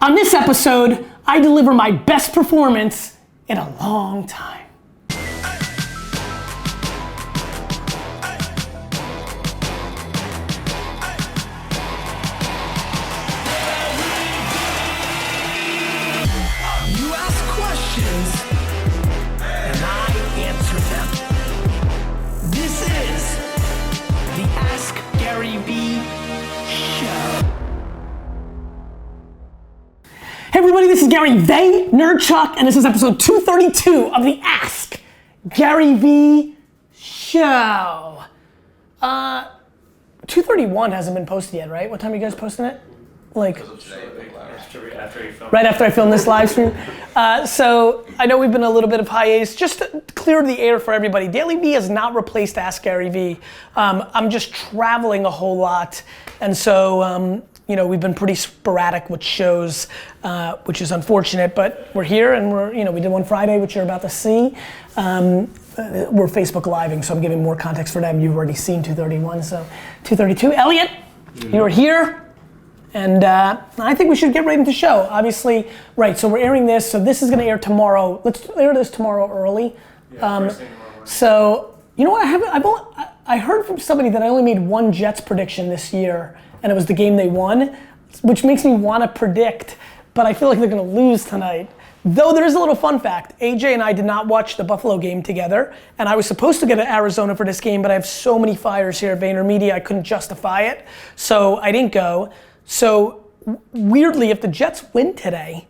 On this episode, I deliver my best performance in a long time. You ask questions, and I answer them. This is the Ask Garyvee Show. Hey everybody, this is Garyvee, Nerdchuck, and this is episode 232 of the Ask Garyvee Show. 231 hasn't been posted yet, right? What time are you guys posting it? Like, right after I film this live stream. So I know we've been a little bit of hiatus. Just to clear the air for everybody, DailyVee has not replaced Ask Garyvee. I'm just traveling a whole lot, and so you know, we've been pretty sporadic with shows, which is unfortunate, but we're here and we did one Friday, which you're about to see. We're Facebook Living, so I'm giving more context for them. You've already seen 231, so 232. Elliot, you're here, and I think we should get right into the show. Obviously, right, so we're airing this, so this is gonna air tomorrow. Let's air this tomorrow early. First thing tomorrow morning. So, you know what, I heard from somebody that I only made one Jets prediction this year, and it was the game they won, which makes me want to predict, but I feel like they're going to lose tonight. Though there is a little fun fact, AJ and I did not watch the Buffalo game together, and I was supposed to get to Arizona for this game, but I have so many fires here at Vaynernation, I couldn't justify it, so I didn't go. So weirdly, if the Jets win today,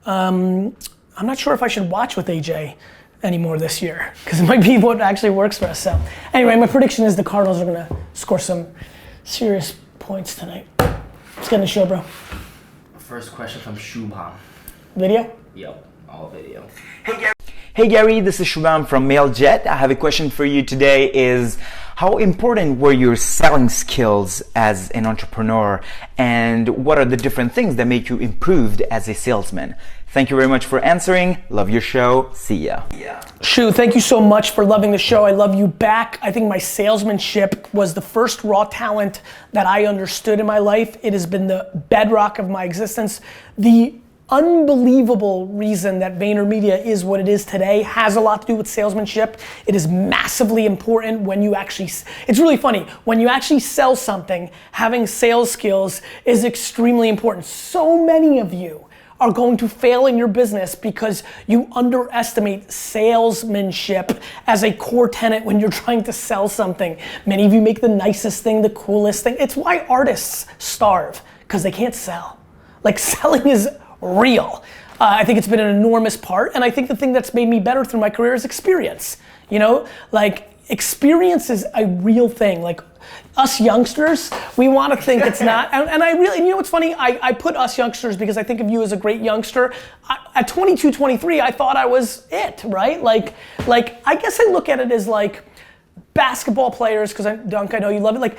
I'm not sure if I should watch with AJ anymore this year, because it might be what actually works for us. So anyway, my prediction is the Cardinals are going to score some serious points tonight. Let's get in the show, bro. First question from Shubham. Video? Yep, all video. Hey Gary, this is Shubham from MailJet. I have a question for you today is how important were your selling skills as an entrepreneur, and what are the different things that make you improved as a salesman? Thank you very much for answering. Love your show. See ya. Shu, thank you so much for loving the show. I love you back. I think my salesmanship was the first raw talent that I understood in my life. It has been the bedrock of my existence. The unbelievable reason that VaynerMedia is what it is today has a lot to do with salesmanship. It is massively important when you actually, it's really funny, when you actually sell something, having sales skills is extremely important. So many of you are going to fail in your business because you underestimate salesmanship as a core tenet when you're trying to sell something. Many of you make the nicest thing, the coolest thing. It's why artists starve, because they can't sell. Like, selling is real. I think it's been an enormous part, and I think the thing that's made me better through my career is experience. You know, like, experience is a real thing. Like, us youngsters, we want to think it's not, and I really, you know what's funny? I put us youngsters because I think of you as a great youngster. At 22, 23, I thought I was it, right? Like I guess I look at it as like basketball players, because Dunk, I know you love it, like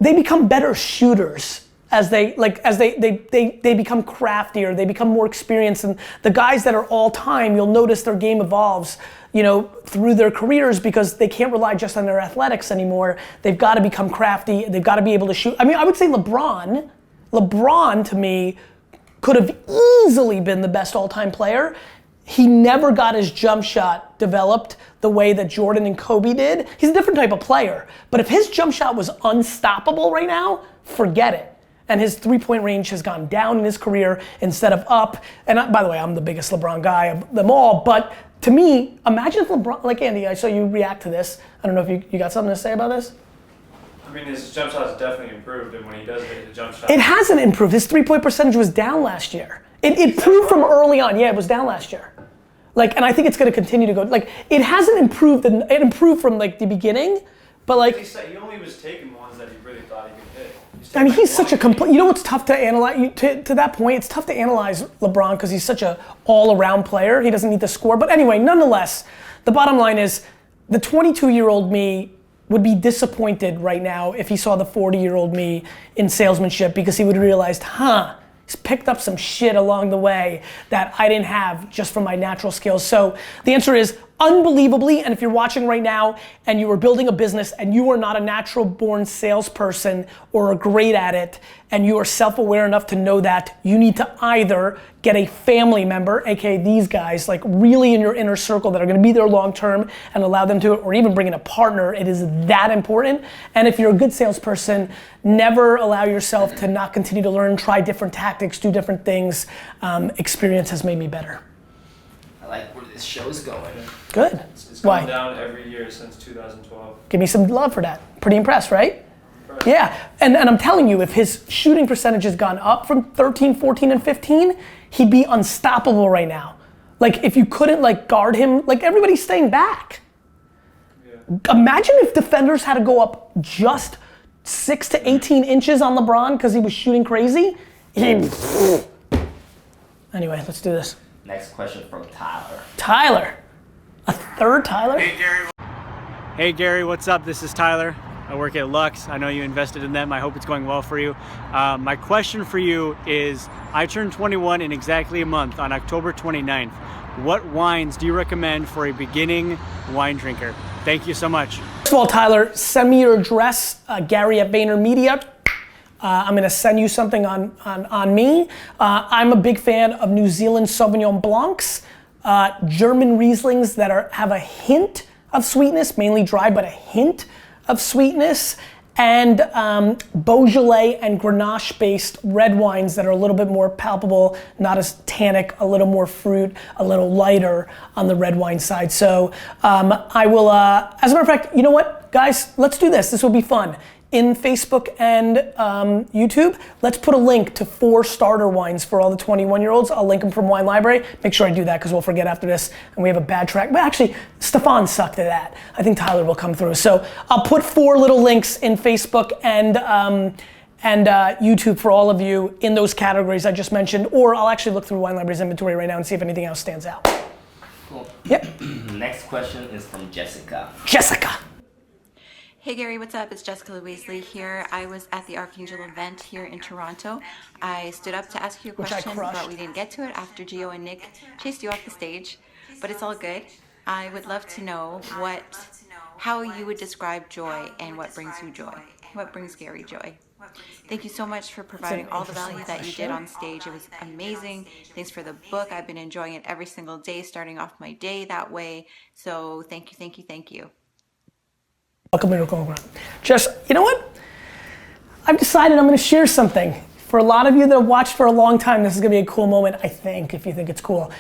they become better shooters as they become craftier, they become more experienced, and the guys that are all time, you'll notice their game evolves, you know, through their careers because they can't rely just on their athletics anymore. They've got to become crafty, they've got to be able to shoot. I mean, I would say LeBron to me could have easily been the best all-time player. He never got his jump shot developed the way that Jordan and Kobe did. He's a different type of player, but if his jump shot was unstoppable right now, forget it. And his three-point range has gone down in his career instead of up. And by the way, I'm the biggest LeBron guy of them all, but to me, imagine if LeBron, like Andy, I saw you react to this. I don't know if you got something to say about this? I mean, his jump shot has definitely improved, and when he does hit the jump shot. It hasn't improved. His three-point percentage was down last year. It improved from early on. Yeah, it was down last year. Like, and I think it's gonna continue to go. Like, it hasn't improved, it improved from like the beginning, but like. He only was taking ones that he really thought he could hit. I mean, he's such a complete, you know what's tough to analyze, to that point, it's tough to analyze LeBron because he's such a all-around player. He doesn't need to score. But anyway, nonetheless, the bottom line is the 22-year-old me would be disappointed right now if he saw the 40-year-old me in salesmanship because he would have realized, he's picked up some shit along the way that I didn't have just from my natural skills. So the answer is, unbelievably, and if you're watching right now and you are building a business and you are not a natural born salesperson or are great at it, and you are self-aware enough to know that, you need to either get a family member, aka these guys, like really in your inner circle that are gonna be there long term and allow them to, or even bring in a partner. It is that important. And if you're a good salesperson, never allow yourself to not continue to learn, try different tactics, do different things. Experience has made me better. I like where this show's going. Good. It's Why? gone down every year since 2012. Give me some love for that. Pretty impressed, right? Yeah, and I'm telling you, if his shooting percentage has gone up from 13, 14, and 15, he'd be unstoppable right now. Like if you couldn't like guard him, like everybody's staying back. Yeah. Imagine if defenders had to go up just 6 to 18 inches on LeBron because he was shooting crazy. Anyway, let's do this. Next question from Tyler. Tyler. A third Tyler? Hey Gary, what's up? This is Tyler. I work at Lux. I know you invested in them. I hope it's going well for you. My question for you is, I turned 21 in exactly a month on October 29th. What wines do you recommend for a beginning wine drinker? Thank you so much. First of all, Tyler, send me your address, Gary at Vaynernmedia. I'm gonna send you something on me. I'm a big fan of New Zealand Sauvignon Blancs, German Rieslings that have a hint of sweetness, mainly dry, but a hint of sweetness, and Beaujolais and Grenache based red wines that are a little bit more palpable, not as tannic, a little more fruit, a little lighter on the red wine side. So I will, as a matter of fact, you know what, guys, let's do this. This will be fun. In Facebook and YouTube, let's put a link to 4 starter wines for all the 21-year-olds. I'll link them from Wine Library. Make sure I do that because we'll forget after this and we have a bad track. But actually, Stefan sucked at that. I think Tyler will come through. So I'll put 4 little links in Facebook and YouTube for all of you in those categories I just mentioned, or I'll actually look through Wine Library's inventory right now and see if anything else stands out. Cool. Yep. Next question is from Jessica. Jessica. Hey Gary, what's up? It's Jessica Louisley here. I was at the Archangel event here in Toronto. I stood up to ask you a question, but we didn't get to it after Gio and Nick chased you off the stage. But it's all good. I would love to know how you would describe joy and what brings you joy. What brings Gary joy? Thank you so much for providing all the value that you did on stage. It was amazing. Thanks for the book. I've been enjoying it every single day, starting off my day that way. So thank you, thank you, thank you. Welcome to your program. Just, you know what? I've decided I'm gonna share something. For a lot of you that have watched for a long time, this is gonna be a cool moment, I think, if you think it's cool.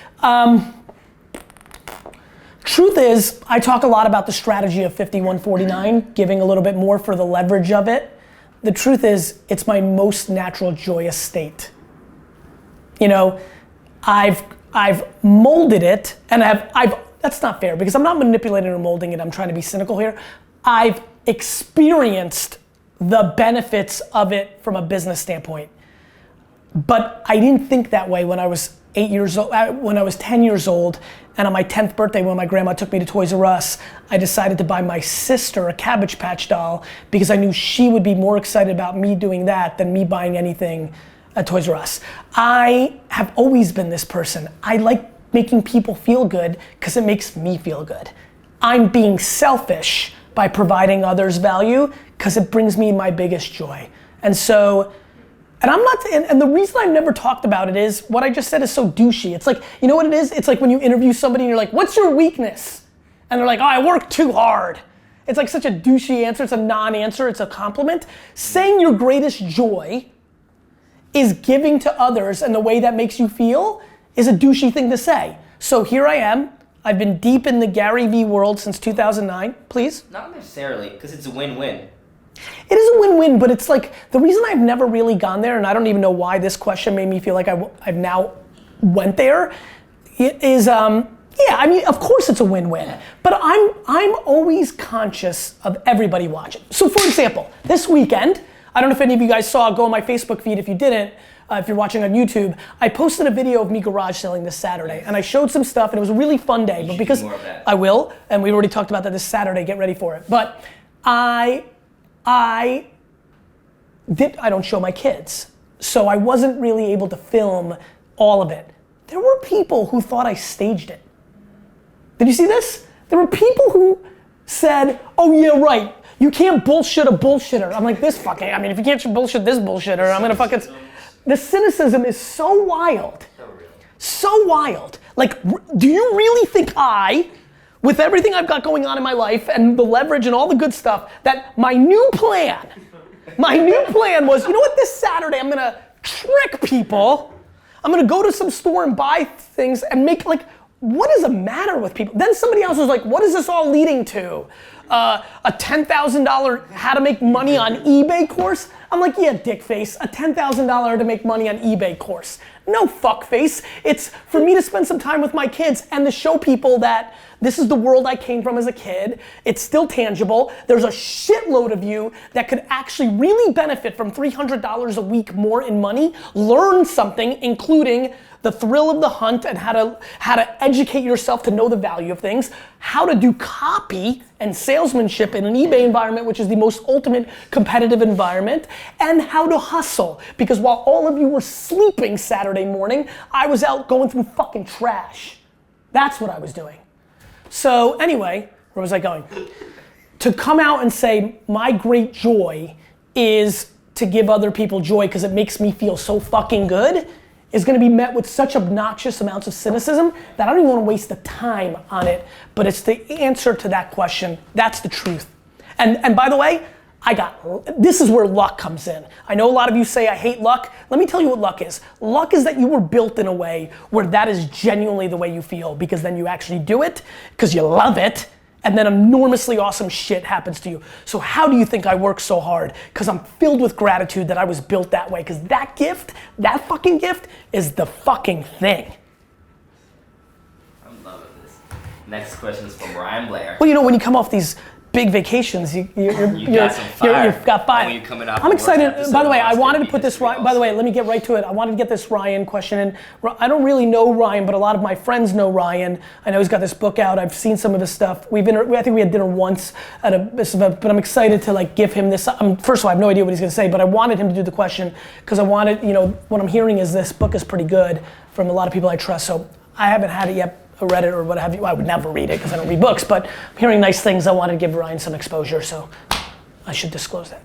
Truth is, I talk a lot about the strategy of 51-49, giving a little bit more for the leverage of it. The truth is, it's my most natural joyous state. You know, I've molded it, and that's not fair, because I'm not manipulating or molding it, I'm trying to be cynical here. I've experienced the benefits of it from a business standpoint. But I didn't think that way when I was 8 years old, when I was 10 years old, and on my 10th birthday when my grandma took me to Toys R Us, I decided to buy my sister a Cabbage Patch doll because I knew she would be more excited about me doing that than me buying anything at Toys R Us. I have always been this person. I like making people feel good because it makes me feel good. I'm being selfish by providing others value because it brings me my biggest joy. And so, and the reason I've never talked about it is what I just said is so douchey. It's like, you know what it is? It's like when you interview somebody and you're like, what's your weakness? And they're like, oh, I work too hard. It's like such a douchey answer. It's a non-answer. It's a compliment. Saying your greatest joy is giving to others and the way that makes you feel is a douchey thing to say. So here I am. I've been deep in the Garyvee world since 2009. Please? Not necessarily, because it's a win-win. It is a win-win, but it's like, the reason I've never really gone there, and I don't even know why this question made me feel like I've now went there, is, yeah, I mean, of course it's a win-win, but I'm always conscious of everybody watching. So for example, this weekend, I don't know if any of you guys saw, go on my Facebook feed if you didn't, if you're watching on YouTube, I posted a video of me garage selling this Saturday, and I showed some stuff, and it was a really fun day. But because I will, and we already talked about that this Saturday, get ready for it. But I don't show my kids, so I wasn't really able to film all of it. There were people who thought I staged it. Did you see this? There were people who said, oh yeah, right, you can't bullshit a bullshitter. I'm like, this fucking, I mean, if you can't bullshit this bullshitter, I'm gonna fucking, the cynicism is so wild. So wild. Like, do you really think with everything I've got going on in my life and the leverage and all the good stuff, that my new plan was, you know what, this Saturday I'm gonna trick people. I'm gonna go to some store and buy things and make, like, what is the matter with people? Then somebody else was like, what is this all leading to? A $10,000 how to make money on eBay course? I'm like, yeah, dick face, a $10,000 to make money on eBay course. No, fuck face. It's for me to spend some time with my kids and to show people that this is the world I came from as a kid. It's still tangible. There's a shitload of you that could actually really benefit from $300 a week more in money, learn something, including the thrill of the hunt and how to educate yourself to know the value of things, how to do copy and salesmanship in an eBay environment, which is the most ultimate competitive environment, and how to hustle. Because while all of you were sleeping Saturday morning, I was out going through fucking trash. That's what I was doing. So anyway, where was I going? To come out and say my great joy is to give other people joy because it makes me feel so fucking good is gonna be met with such obnoxious amounts of cynicism that I don't even wanna waste the time on it, but it's the answer to that question. That's the truth. And by the way, this is where luck comes in. I know a lot of you say I hate luck. Let me tell you what luck is. Luck is that you were built in a way where that is genuinely the way you feel, because then you actually do it, because you love it, and then enormously awesome shit happens to you. So how do you think I work so hard? Because I'm filled with gratitude that I was built that way, because that gift, that fucking gift, is the fucking thing. I'm loving this. Next question is from Ryan Blair. Well, you know, when you come off these big vacations, you've got fire. When you're coming out I'm excited. episode, By the way, I wanted to be put this. history By the way, let me get right to it. I wanted to get this Ryan question in. I don't really know Ryan, but a lot of my friends know Ryan. I know he's got this book out. I've seen some of his stuff. I think we had dinner once at but I'm excited to like give him this. First of all, I have no idea what he's gonna say, but I wanted him to do the question because I wanted, you know, what I'm hearing is this book is pretty good from a lot of people I trust. So I haven't had it yet. Read it or what have you. I would never read it because I don't read books, but I'm hearing nice things. I wanted to give Ryan some exposure, so I should disclose that.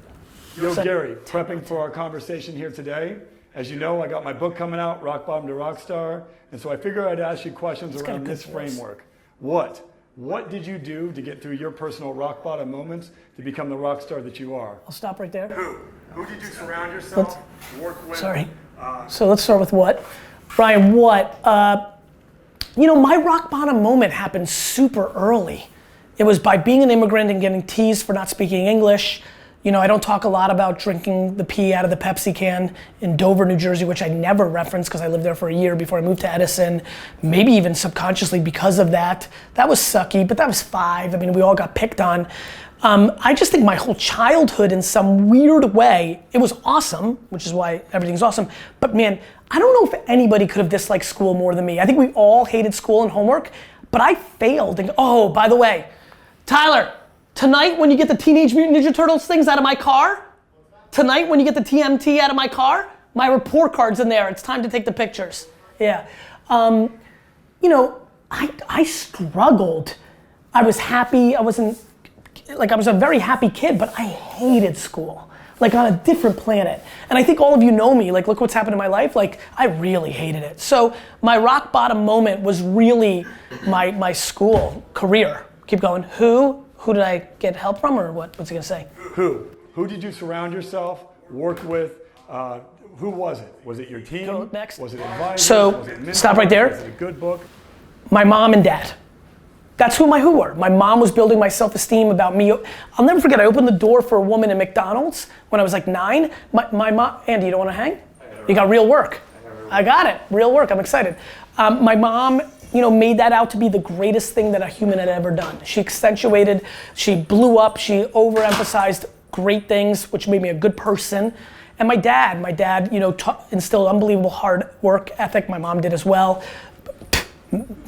Yo, Gary, prepping for our conversation here today. As you know, I got my book coming out, Rock Bottom to Rockstar, and so I figured I'd ask you questions around this framework. What did you do to get through your personal rock bottom moments to become the rock star that you are? I'll stop right there. Who did you surround yourself, work with? Sorry. So let's start with what? Ryan, what? You know, my rock bottom moment happened super early. It was by being an immigrant and getting teased for not speaking English. You know, I don't talk a lot about drinking the pee out of the Pepsi can in Dover, New Jersey, which I never referenced because I lived there for a year before I moved to Edison. Maybe even subconsciously because of that. That was sucky, but that was 5. I mean, we all got picked on. I just think my whole childhood in some weird way, it was awesome, which is why everything's awesome. But man, I don't know if anybody could have disliked school more than me. I think we all hated school and homework, but I failed. And oh, by the way, Tyler, tonight when you get the Teenage Mutant Ninja Turtles things out of my car, tonight when you get the TMT out of my car, my report card's in there. It's time to take the pictures. Yeah. You know, I struggled. I was happy. I was a very happy kid, but I hated school. Like on a different planet. And I think all of you know me, like look what's happened in my life, like I really hated it. So my rock bottom moment was really my school career. Keep going. Who did I get help from or what's he gonna say? Who did you surround yourself, work with? Who was it? Was it your team? Go next. Was it advisors? So was it mentors? stop right there. Was it a good book? My mom and dad. That's who were. My mom was building my self-esteem about me. I'll never forget, I opened the door for a woman at McDonald's when I was like 9. My mom, Andy, you don't wanna hang? You got real work. I got it, real work, I'm excited. My mom, you know, made that out to be the greatest thing that a human had ever done. She accentuated, she blew up, she overemphasized great things, which made me a good person. And my dad, you know, instilled unbelievable hard work ethic. My mom did as well.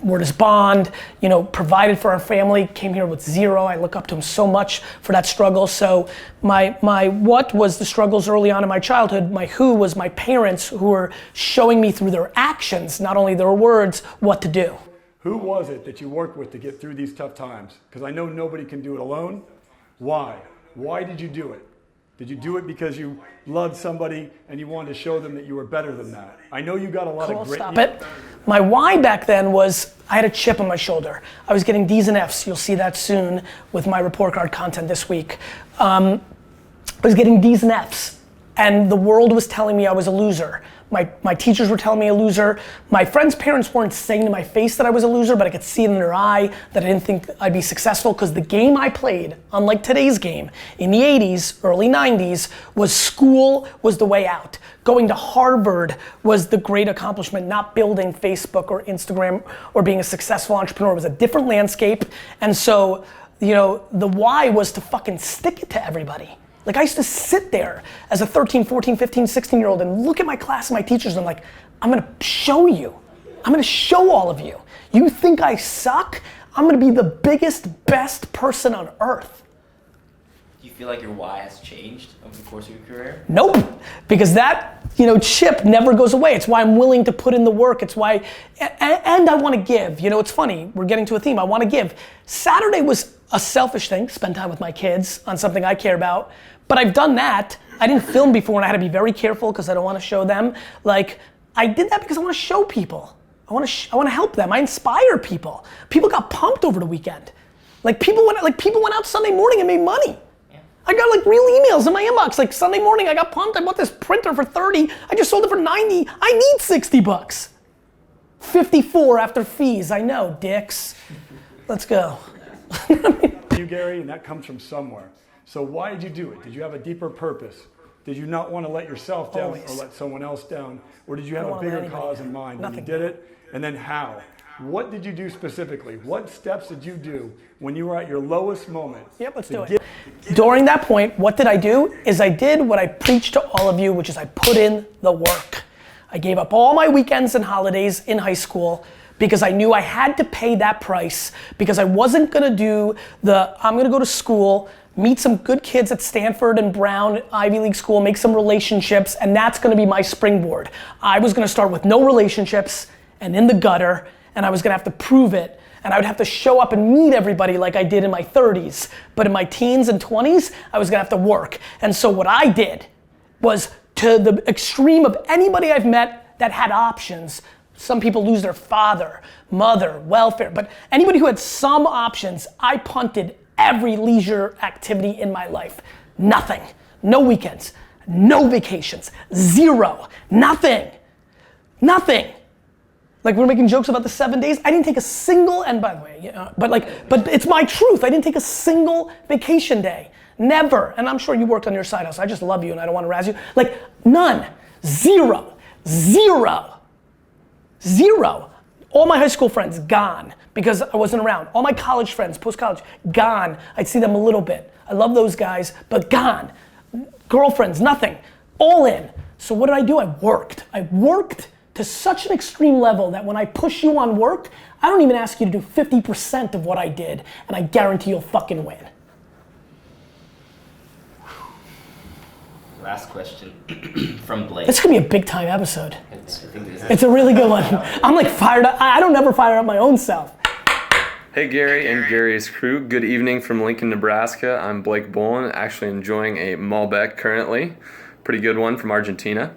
Word is bond, you know, provided for our family, came here with 0. I look up to him so much for that struggle. So my what was the struggles early on in my childhood, my who was my parents who were showing me through their actions, not only their words, what to do. Who was it that you worked with to get through these tough times? Because I know nobody can do it alone. Why? Why did you do it? Did you do it because you loved somebody and you wanted to show them that you were better than that? I know you got a lot of grit. Stop it. My why back then was I had a chip on my shoulder. I was getting D's and F's. You'll see that soon with my report card content this week. I was getting D's and F's, and the world was telling me I was a loser. My teachers were telling me a loser. My friends' parents weren't saying to my face that I was a loser, but I could see it in their eye that I didn't think I'd be successful, because the game I played, unlike today's game, in the 80s, early 90s, was school was the way out. Going to Harvard was the great accomplishment, not building Facebook or Instagram or being a successful entrepreneur. It was a different landscape. And so, the why was to fucking stick it to everybody. Like, I used to sit there as a 13, 14, 15, 16-year-old and look at my class and my teachers, and I'm like, I'm gonna show you. I'm gonna show all of you. You think I suck? I'm gonna be the biggest, best person on earth. Do you feel like your why has changed over the course of your career? Nope, because that, chip never goes away. It's why I'm willing to put in the work. It's why, and I wanna give. It's funny, we're getting to a theme, I wanna give. Saturday was a selfish thing, spend time with my kids on something I care about. But I've done that. I didn't film before and I had to be very careful because I don't want to show them. Like, I did that because I want to show people. I want to help them. I inspire people. People got pumped over the weekend. People went out Sunday morning and made money. Yeah. I got real emails in my inbox. Sunday morning I got pumped. I bought this printer for 30. I just sold it for 90. I need 60 bucks. 54 after fees. I know, dicks. Let's go. You, Gary, and that comes from somewhere. So why did you do it? Did you have a deeper purpose? Did you not want to let yourself down or let someone else down? Or did you have a bigger cause in mind when you did it? And then how? What did you do specifically? What steps did you do when you were at your lowest moment? Yep, let's do it. During that point, what did I do? I did what I preached to all of you, which is I put in the work. I gave up all my weekends and holidays in high school because I knew I had to pay that price, because I wasn't gonna do I'm gonna go to school, meet some good kids at Stanford and Brown, Ivy League school, make some relationships, and that's gonna be my springboard. I was gonna start with no relationships and in the gutter, and I was gonna have to prove it, and I would have to show up and meet everybody like I did in my 30s. But in my teens and 20s, I was gonna have to work. And so what I did was, to the extreme of anybody I've met that had options. Some people lose their father, mother, welfare, but anybody who had some options, I punted every leisure activity in my life. Nothing. No weekends. No vacations. Zero. Nothing. Nothing. We're making jokes about the 7 days. I didn't take a single, and by the way, but it's my truth. I didn't take a single vacation day. Never. And I'm sure you worked on your side hustle. I just love you and I don't want to razz you. None. Zero. Zero. Zero. All my high school friends, gone, because I wasn't around. All my college friends, post-college, gone. I'd see them a little bit. I love those guys, but gone. Girlfriends, nothing. All in. So what did I do? I worked. I worked to such an extreme level that when I push you on work, I don't even ask you to do 50% of what I did, and I guarantee you'll fucking win. Last question from Blake. This could be a big time episode. It's a really good one. I'm fired up. I don't ever fire up my own self. Hey Gary and Gary's crew, good evening from Lincoln, Nebraska. I'm Blake Bolin, actually enjoying a Malbec currently. Pretty good one from Argentina.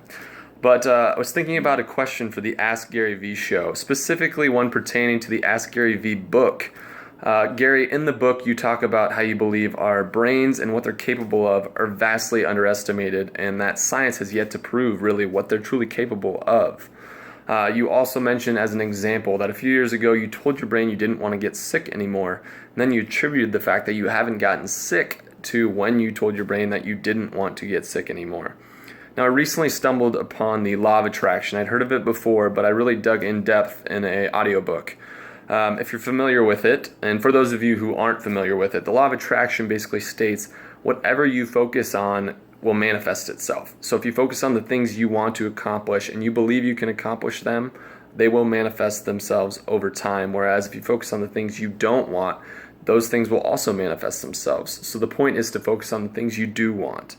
But I was thinking about a question for the Ask Garyvee show, specifically one pertaining to the Ask Garyvee book. Gary, in the book you talk about how you believe our brains and what they're capable of are vastly underestimated, and that science has yet to prove really what they're truly capable of. You also mentioned as an example that a few years ago you told your brain you didn't want to get sick anymore, and then you attributed the fact that you haven't gotten sick to when you told your brain that you didn't want to get sick anymore. Now, I recently stumbled upon the law of attraction. I'd heard of it before, but I really dug in depth in an audiobook. If you're familiar with it, and for those of you who aren't familiar with it, the law of attraction basically states whatever you focus on will manifest itself. So if you focus on the things you want to accomplish and you believe you can accomplish them, they will manifest themselves over time. Whereas if you focus on the things you don't want, those things will also manifest themselves. So the point is to focus on the things you do want.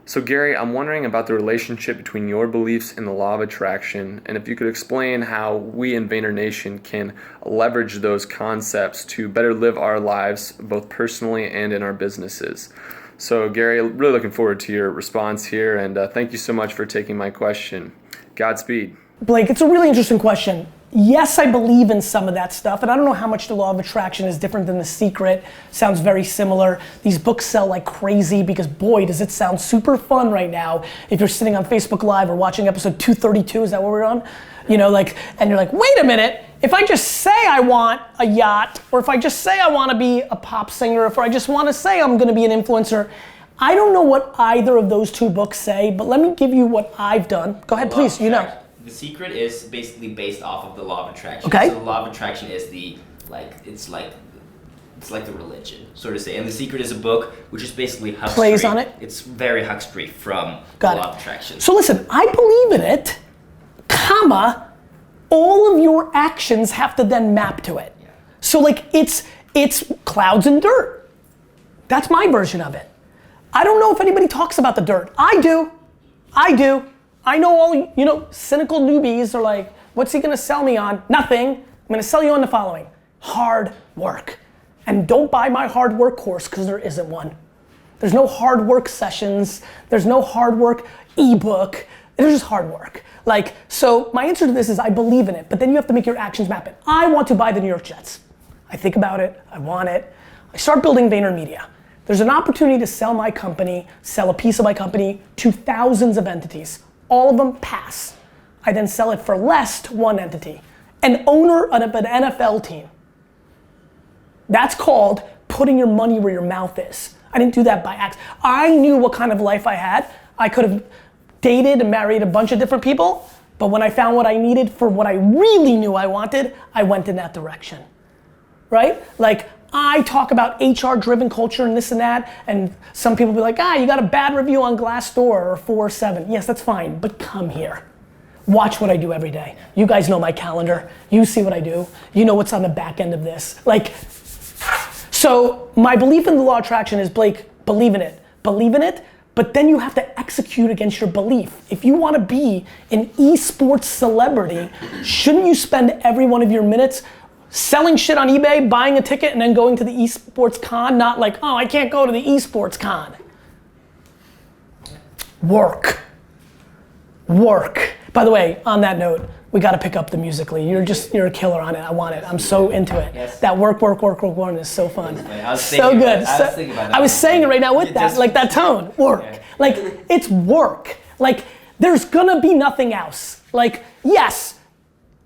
So Gary, I'm wondering about the relationship between your beliefs and the law of attraction, and if you could explain how we in Vaynernation can leverage those concepts to better live our lives, both personally and in our businesses. So Gary, really looking forward to your response here, and thank you so much for taking my question. Godspeed. Blake, it's a really interesting question. Yes, I believe in some of that stuff, and I don't know how much the law of attraction is different than The Secret. Sounds very similar. These books sell like crazy because boy, does it sound super fun right now if you're sitting on Facebook Live or watching episode 232, is that what we're on? You know, like, and you're like, wait a minute, if I just say I want a yacht, or if I just say I want to be a pop singer, if I just want to say I'm going to be an influencer, I don't know what either of those two books say, but let me give you what I've done. Go ahead, please, you know. The Secret is basically based off of the law of attraction. Okay. So the law of attraction is it's like the religion, so to say. And The Secret is a book which is basically Huck's Plays Street. on it? It's very Huck's Street from Got the law it. of attraction. So listen, I believe in it, comma, all of your actions have to then map to it. Yeah. So like it's clouds and dirt. That's my version of it. I don't know if anybody talks about the dirt. I do. I know all, you know, cynical newbies are like, what's he gonna sell me on? Nothing. I'm gonna sell you on the following. Hard work. And don't buy my hard work course because there isn't one. There's no hard work sessions. There's no hard work ebook. There's just hard work. Like, so my answer to this is I believe in it, but then you have to make your actions map it. I want to buy the New York Jets. I think about it, I want it. I start building VaynerMedia. There's an opportunity to sell my company, sell a piece of my company to thousands of entities. All of them pass. I then sell it for less to one entity. An owner of an NFL team. That's called putting your money where your mouth is. I didn't do that by accident. I knew what kind of life I had. I could have dated and married a bunch of different people, but when I found what I needed for what I really knew I wanted, I went in that direction, right? Like, I talk about HR-driven culture and this and that, and some people be like, you got a bad review on Glassdoor or 4.7. Yes, that's fine, but come here. Watch what I do every day. You guys know my calendar. You see what I do. You know what's on the back end of this. Like, so my belief in the law of attraction is, Blake, believe in it, but then you have to execute against your belief. If you want to be an esports celebrity, shouldn't you spend every one of your minutes selling shit on eBay, buying a ticket, and then going to the esports con? Not like, I can't go to the esports con. Work. By the way, on that note, we got to pick up the Musical.ly. You're a killer on it. I want it. I'm so into it. Yes. That work is so fun. I was So thinking good. about- I was thinking about that. I was saying it right now with that, Just- like that tone. Work. Yeah. Like, it's work. Like, there's gonna be nothing else. Like, yes,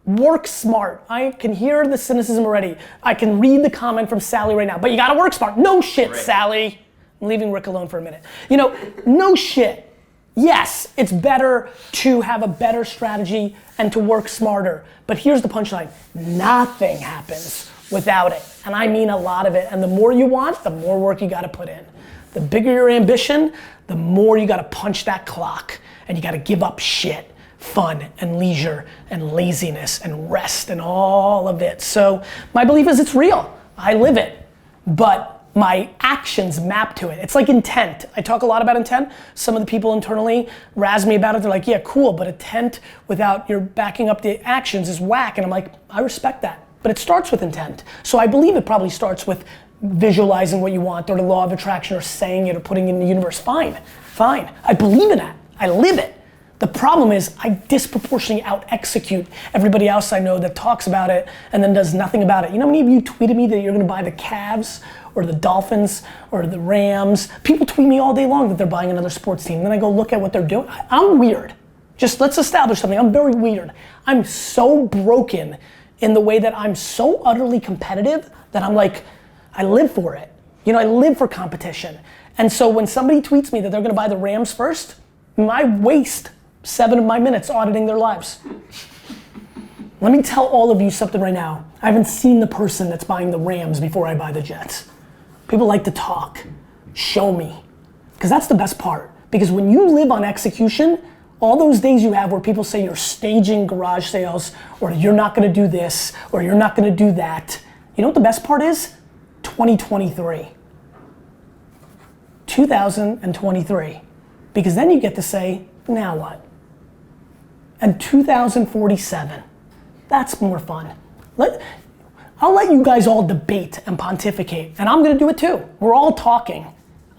work smart. I can hear the cynicism already. I can read the comment from Sally right now, but you gotta work smart. No shit, Right. Sally. I'm leaving Rick alone for a minute. You know, no shit. Yes, it's better to have a better strategy and to work smarter. But here's the punchline. Nothing happens without it. And I mean a lot of it. And the more you want, the more work you gotta put in. The bigger your ambition, the more you gotta punch that clock. And you gotta give up shit, fun and leisure and laziness and rest and all of it. So my belief is it's real. I live it. But my actions map to it. It's like intent. I talk a lot about intent. Some of the people internally razz me about it. They're like, yeah, cool, but intent without your backing up the actions is whack. And I'm like, I respect that. But it starts with intent. So I believe it probably starts with visualizing what you want or the law of attraction or saying it or putting it in the universe. Fine. I believe in that. I live it. The problem is I disproportionately out-execute everybody else I know that talks about it and then does nothing about it. You know how many of you tweeted me that you're gonna buy the Cavs or the Dolphins or the Rams? People tweet me all day long that they're buying another sports team. And then I go look at what they're doing. I'm weird. Just let's establish something. I'm very weird. I'm so broken in the way that I'm so utterly competitive that I'm like, I live for it. You know, I live for competition. And so when somebody tweets me that they're gonna buy the Rams first, I waste 7 of my minutes auditing their lives. Let me tell all of you something right now. I haven't seen the person that's buying the Rams before I buy the Jets. People like to talk. Show me. Because that's the best part. Because when you live on execution, all those days you have where people say you're staging garage sales, or you're not gonna do this, or you're not gonna do that. You know what the best part is? 2023. 2023. Because then you get to say, now what? And 2047, that's more fun. I'll let you guys all debate and pontificate, and I'm gonna do it too. We're all talking.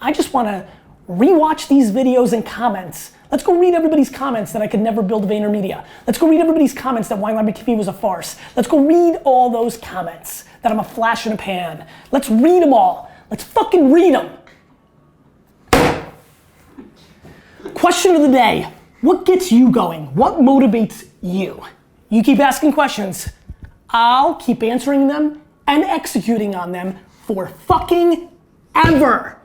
I just wanna rewatch these videos and comments. Let's go read everybody's comments that I could never build VaynerMedia. Let's go read everybody's comments that Wine Library TV was a farce. Let's go read all those comments that I'm a flash in a pan. Let's read them all. Let's fucking read them. Question of the day. What gets you going? What motivates you? You keep asking questions. I'll keep answering them and executing on them for fucking ever.